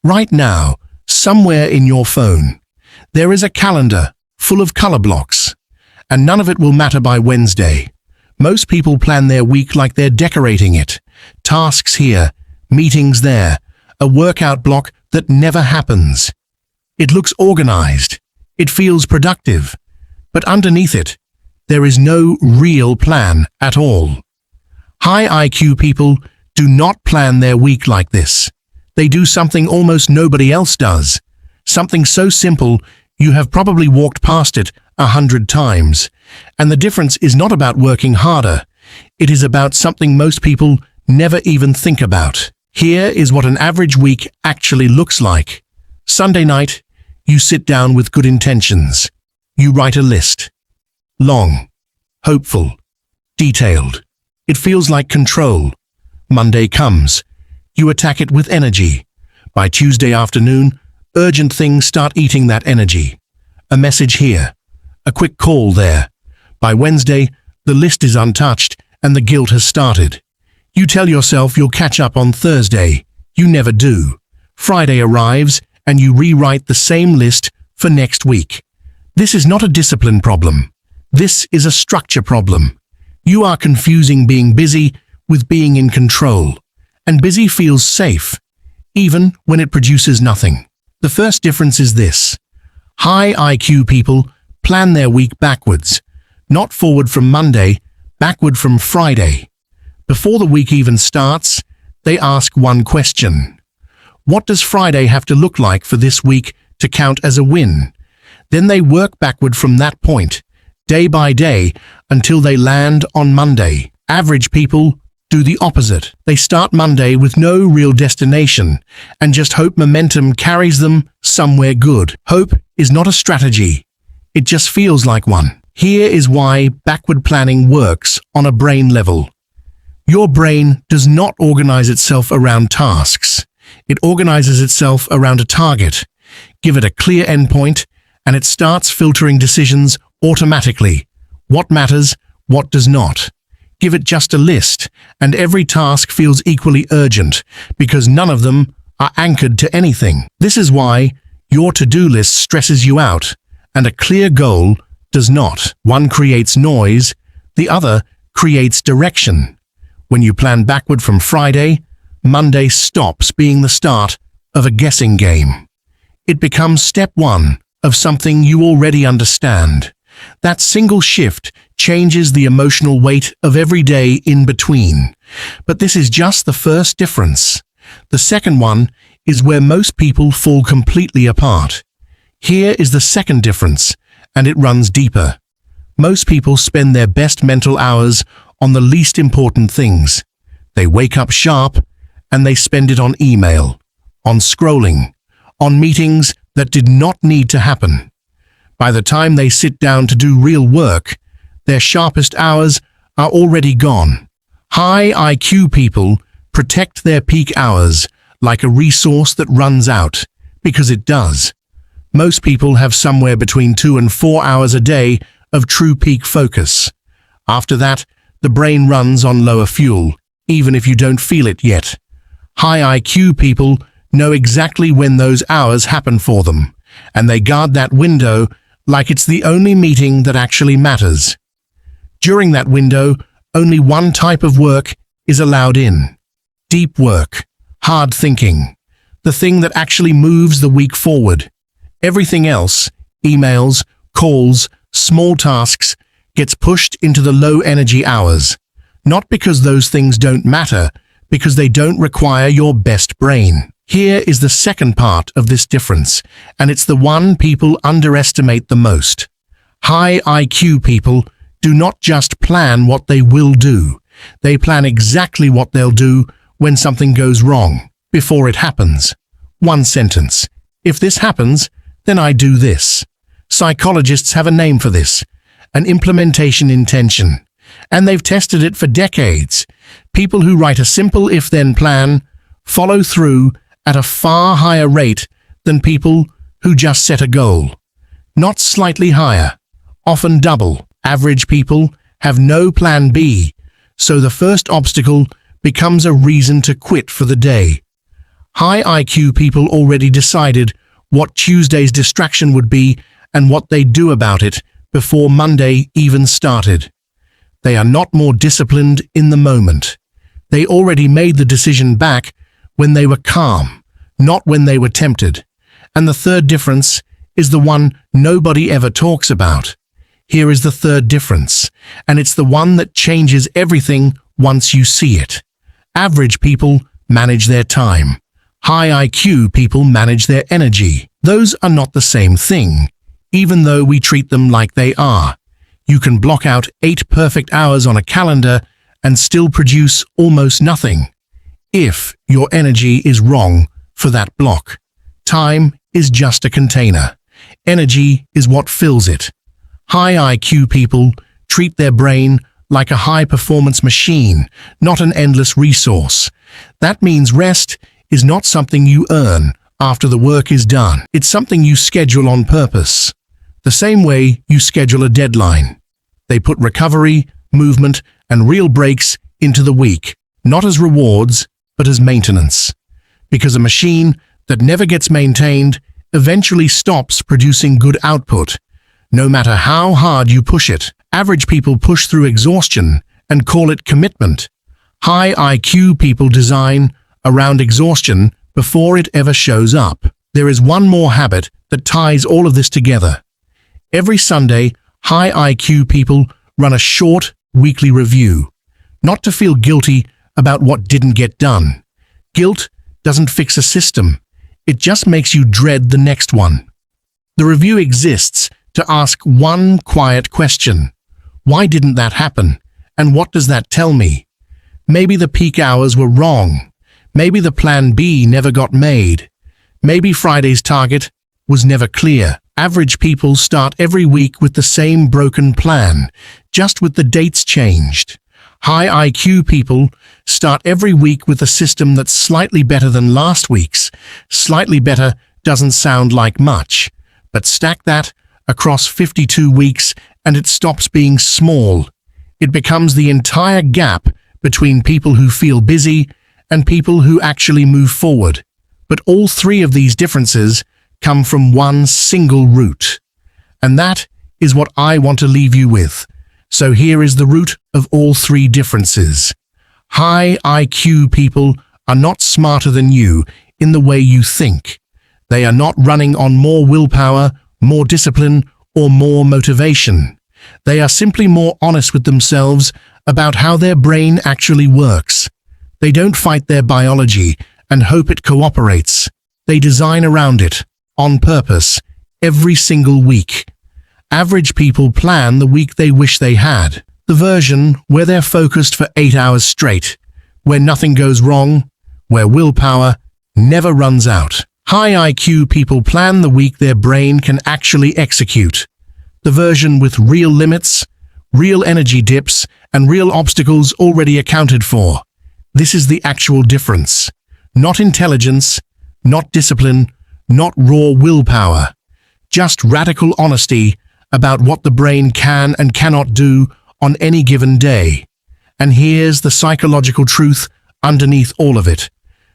Right now, somewhere in your phone, there is a calendar full of color blocks, and none of it will matter by Wednesday. Most people plan their week like they're decorating it. Tasks here, meetings there, a workout block that never happens. It looks organized. It feels productive. But underneath it, there is no real plan at all. High IQ people do not plan their week like this. They do something almost nobody else does. Something so simple you have probably walked past it 100 times. And the difference is not about working harder. It is about something most people never even think about. Here is what an average week actually looks like. Sunday night, you sit down with good intentions. You write a list. Long, hopeful, detailed. It feels like control. Monday comes. You attack it with energy. By Tuesday afternoon, urgent things start eating that energy. A message here. A quick call there. By Wednesday, the list is untouched and the guilt has started. You tell yourself you'll catch up on Thursday. You never do. Friday arrives and you rewrite the same list for next week. This is not a discipline problem. This is a structure problem. You are confusing being busy with being in control. And busy feels safe, even when it produces nothing. The first difference is this. High IQ people plan their week backwards, not forward from Monday, backward from Friday. Before the week even starts, they ask one question. What does Friday have to look like for this week to count as a win? Then they work backward from that point, day by day, until they land on Monday. Average people do the opposite. They start Monday with no real destination and just hope momentum carries them somewhere good. Hope is not a strategy. It just feels like one. Here is why backward planning works on a brain level. Your brain does not organize itself around tasks. It organizes itself around a target. Give it a clear endpoint, and it starts filtering decisions automatically. What matters, what does not. Give it just a list, and every task feels equally urgent, because none of them are anchored to anything. This is why your to-do list stresses you out, and a clear goal does not. One creates noise, the other creates direction. When you plan backward from Friday, Monday stops being the start of a guessing game. It becomes step one of something you already understand. That single shift changes the emotional weight of every day in between. But this is just the first difference. The second one is where most people fall completely apart. Here is the second difference, and it runs deeper. Most people spend their best mental hours on the least important things. They wake up sharp, and they spend it on email, on scrolling, on meetings that did not need to happen. By the time they sit down to do real work, their sharpest hours are already gone. High IQ people protect their peak hours like a resource that runs out, because it does. Most people have somewhere between 2 and 4 hours a day of true peak focus. After that, the brain runs on lower fuel, even if you don't feel it yet. High IQ people know exactly when those hours happen for them, and they guard that window like it's the only meeting that actually matters. During that window, only one type of work is allowed in. Deep work, hard thinking, the thing that actually moves the week forward. Everything else, emails, calls, small tasks, gets pushed into the low-energy hours. Not because those things don't matter, because they don't require your best brain. Here is the second part of this difference, and it's the one people underestimate the most. High IQ people do not just plan what they will do. They plan exactly what they'll do when something goes wrong, before it happens. One sentence. If this happens, then I do this. Psychologists have a name for this, an implementation intention, and they've tested it for decades. People who write a simple if-then plan follow through at a far higher rate than people who just set a goal. Not slightly higher, often double. Average people have no plan B, so the first obstacle becomes a reason to quit for the day. High IQ people already decided what Tuesday's distraction would be and what they'd do about it before Monday even started. They are not more disciplined in the moment. They already made the decision back when they were calm, not when they were tempted. And the third difference is the one nobody ever talks about. Here is the third difference, and it's the one that changes everything once you see it. Average people manage their time. High IQ people manage their energy. Those are not the same thing, even though we treat them like they are. You can block out 8 perfect hours on a calendar and still produce almost nothing. If your energy is wrong for that block, time is just a container. Energy is what fills it. High IQ people treat their brain like a high-performance machine, not an endless resource. That means rest is not something you earn after the work is done. It's something you schedule on purpose. The same way you schedule a deadline. They put recovery, movement, and real breaks into the week, not as rewards, but as maintenance. Because a machine that never gets maintained eventually stops producing good output, no matter how hard you push it. Average people push through exhaustion and call it commitment. High IQ people design around exhaustion before it ever shows up. There is one more habit that ties all of this together. Every Sunday, high IQ people run a short weekly review, not to feel guilty about what didn't get done. Guilt doesn't fix a system. It just makes you dread the next one. The review exists to ask one quiet question. Why didn't that happen? And what does that tell me? Maybe the peak hours were wrong. Maybe the plan B never got made. Maybe Friday's target was never clear. Average people start every week with the same broken plan, just with the dates changed. High IQ people start every week with a system that's slightly better than last week's. Slightly better doesn't sound like much, but stack that across 52 weeks and it stops being small. It becomes the entire gap between people who feel busy and people who actually move forward. But all three of these differences come from one single root. And that is what I want to leave you with. So here is the root of all three differences. High IQ people are not smarter than you in the way you think. They are not running on more willpower, more discipline, or more motivation. They are simply more honest with themselves about how their brain actually works. They don't fight their biology and hope it cooperates. They design around it, on purpose, every single week. Average people plan the week they wish they had, the version where they're focused for 8 hours straight, where nothing goes wrong, where willpower never runs out. High IQ people plan the week their brain can actually execute, the version with real limits, real energy dips, and real obstacles already accounted for. This is the actual difference. Not intelligence, not discipline, not raw willpower. Just radical honesty about what the brain can and cannot do on any given day. And here's the psychological truth underneath all of it.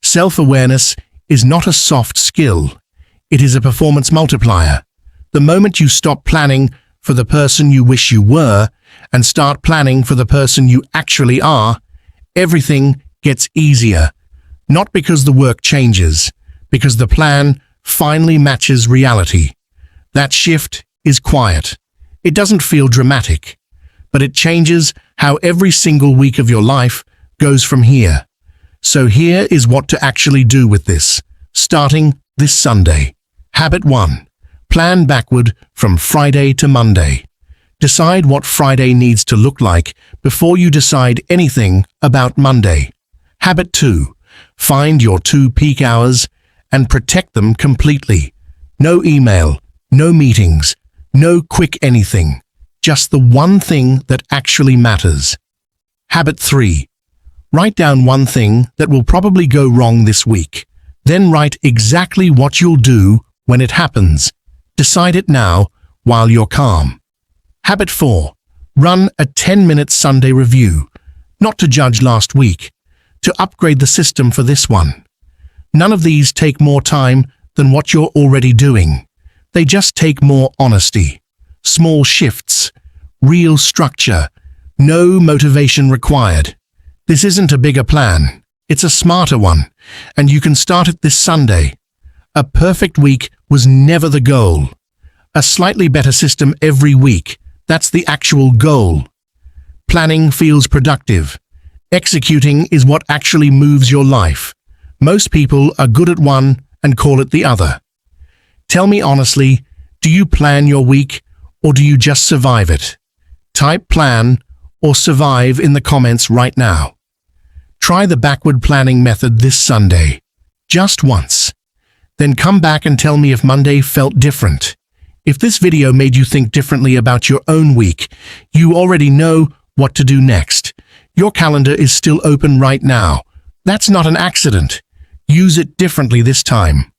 Self-awareness is not a soft skill. It is a performance multiplier. The moment you stop planning for the person you wish you were and start planning for the person you actually are, everything gets easier. Not because the work changes, because the plan finally matches reality. That shift is quiet. It doesn't feel dramatic, but it changes how every single week of your life goes from here. So here is what to actually do with this, starting this Sunday. Habit 1. Plan backward from Friday to Monday. Decide what Friday needs to look like before you decide anything about Monday. Habit 2. Find your 2 peak hours and protect them completely. No email, no meetings, no quick anything. Just the one thing that actually matters. Habit 3. Write down one thing that will probably go wrong this week. Then write exactly what you'll do when it happens. Decide it now while you're calm. Habit 4. Run a 10-minute Sunday review. Not to judge last week, to upgrade the system for this one. None of these take more time than what you're already doing. They just take more honesty. Small shifts, real structure, no motivation required. This isn't a bigger plan. It's a smarter one, and you can start it this Sunday. A perfect week was never the goal. A slightly better system every week, that's the actual goal. Planning feels productive. Executing is what actually moves your life. Most people are good at one and call it the other. Tell me honestly, do you plan your week or do you just survive it? Type plan or survive in the comments right now. Try the backward planning method this Sunday, just once. Then come back and tell me if Monday felt different. If this video made you think differently about your own week, you already know what to do next. Your calendar is still open right now. That's not an accident. Use it differently this time.